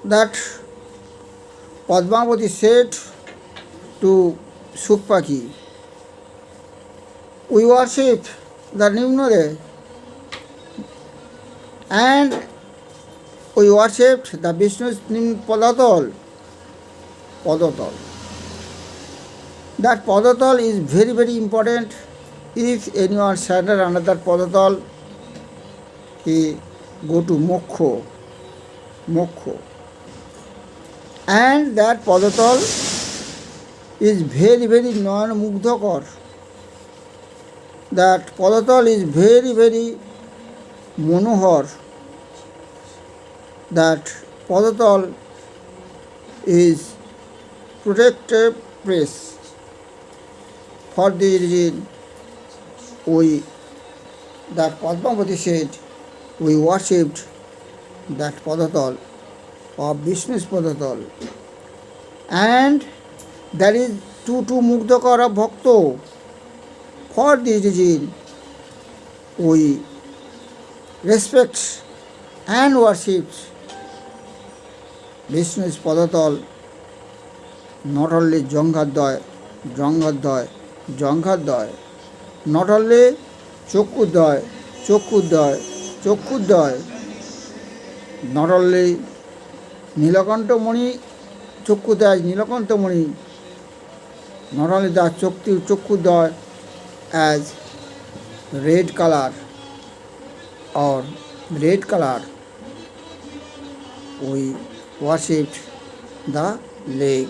that Padmavati said to Sukpaki, we worship the Nimnode and we worshipped the Vishnu's Padatol. That Padatal is very, very important. If anyone surrender under that Padatal, he go to moksha. And that Padatal is very, very non-mugdhakar. That Padatal is very, very monohar. That Padatal is protective place. For this reason, that Padmavati said, we worshipped that Padatal of Vishnu's Padatal. And there is two Mugdhakara Bhakto. For this reason, we respect and worship Vishnu's Padatal, not only Janghadaya, not only Chokudaya, not only Nilakanta Muni, Chokudaya, Nilakanta Muni, not only that Chokudaya as red color, we worshipped the lake.